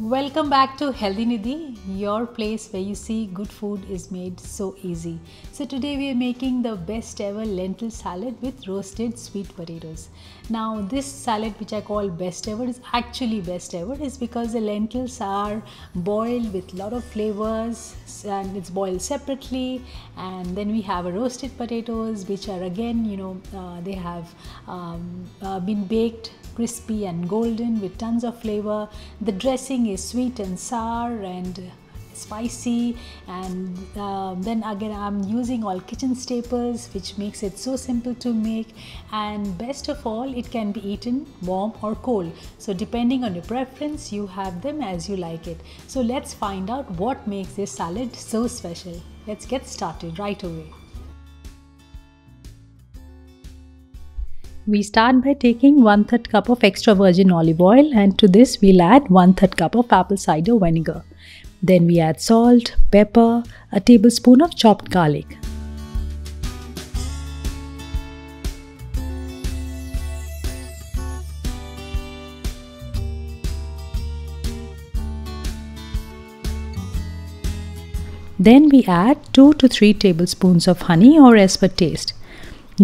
Welcome back to Healthy Nidhi, your place where you see good food is made so easy. So today we are making the best ever lentil salad with roasted sweet potatoes. Now this salad, which I call best ever, is actually best ever is because the lentils are boiled with lot of flavors and it's boiled separately, and then we have a roasted potatoes which are again they have been baked crispy and golden with tons of flavor. The dressing is sweet and sour and spicy, and then again I'm using all kitchen staples, which makes it so simple to make, and best of all, it can be eaten warm or cold, so depending on your preference you have them as you like it. So let's find out what makes this salad so special. Let's get started right away. We start by taking 1/3 cup of extra virgin olive oil, and to this we'll add 1/3 cup of apple cider vinegar. Then we add salt, pepper, a tablespoon of chopped garlic. Then we add 2 to 3 tablespoons of honey or as per taste.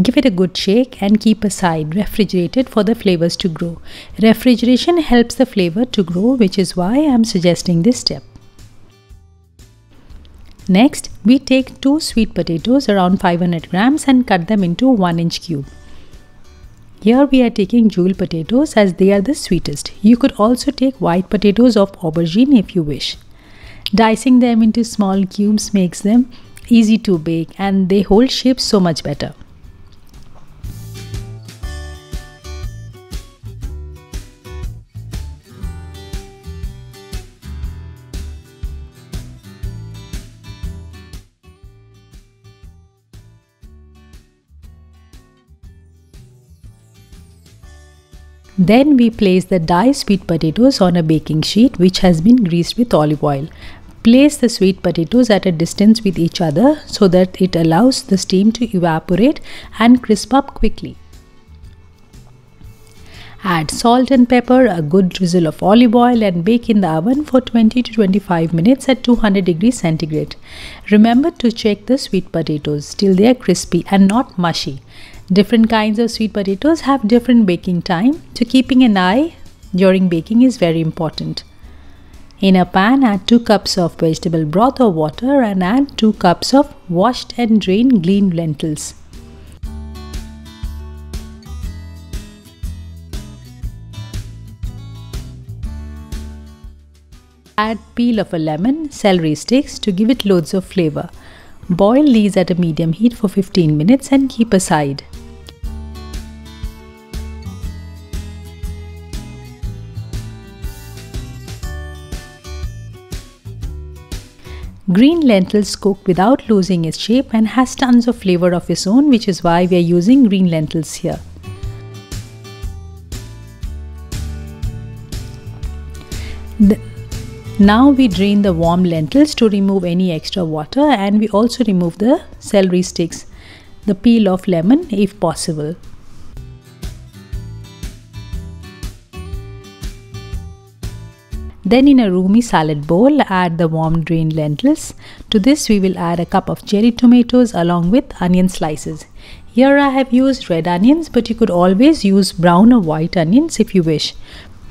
Give it a good shake and keep aside, refrigerated for the flavors to grow. Refrigeration helps the flavor to grow, which is why I am suggesting this step. Next, we take 2 sweet potatoes around 500 grams and cut them into 1-inch cube. Here we are taking jewel potatoes as they are the sweetest. You could also take white potatoes of aubergine if you wish. Dicing them into small cubes makes them easy to bake and they hold shape so much better. Then we place the diced sweet potatoes on a baking sheet which has been greased with olive oil. Place the sweet potatoes at a distance with each other so that it allows the steam to evaporate and crisp up quickly. Add salt and pepper, a good drizzle of olive oil, and bake in the oven for 20 to 25 minutes at 200 degrees centigrade. Remember to check the sweet potatoes till they are crispy and not mushy. Different kinds of sweet potatoes have different baking time, so keeping an eye during baking is very important. In a pan, add 2 cups of vegetable broth or water and add 2 cups of washed and drained green lentils. Add peel of a lemon, celery sticks to give it loads of flavor. Boil these at a medium heat for 15 minutes and keep aside. Green lentils cook without losing its shape and has tons of flavor of its own, which is why we are using green lentils here. Now we drain the warm lentils to remove any extra water, and we also remove the celery sticks, the peel of lemon if possible. Then in a roomy salad bowl, add the warm drained lentils. To this we will add a cup of cherry tomatoes along with onion slices. Here I have used red onions, but you could always use brown or white onions if you wish.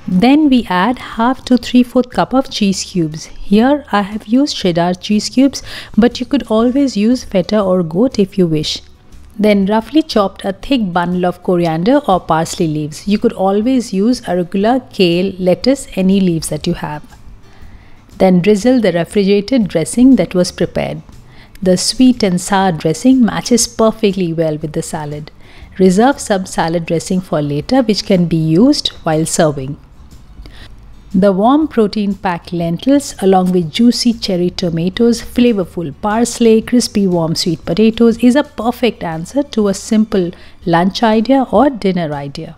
Then we add half to 3/4 cup of cheese cubes. Here I have used cheddar cheese cubes, but you could always use feta or goat if you wish. Then roughly chopped a thick bundle of coriander or parsley leaves. You could always use arugula, kale, lettuce, any leaves that you have. Then drizzle the refrigerated dressing that was prepared. The sweet and sour dressing matches perfectly well with the salad. Reserve some salad dressing for later, which can be used while serving. The warm protein-packed lentils along with juicy cherry tomatoes, flavorful parsley, crispy warm sweet potatoes is a perfect answer to a simple lunch idea or dinner idea.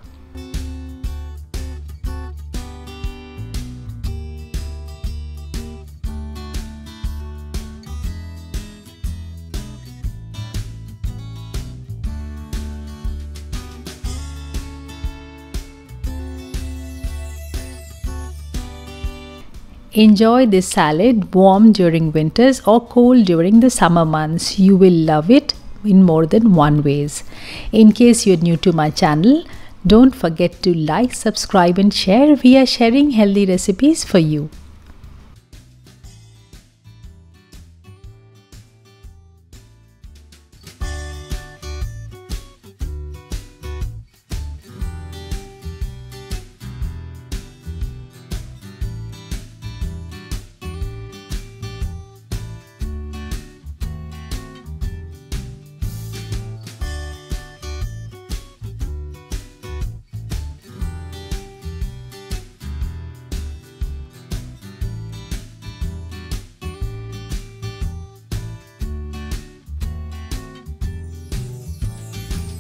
Enjoy this salad warm during winters or cold during the summer months. You will love it in more than one ways. In case you're new to my channel, don't forget to like, subscribe and share. We are sharing healthy recipes for you.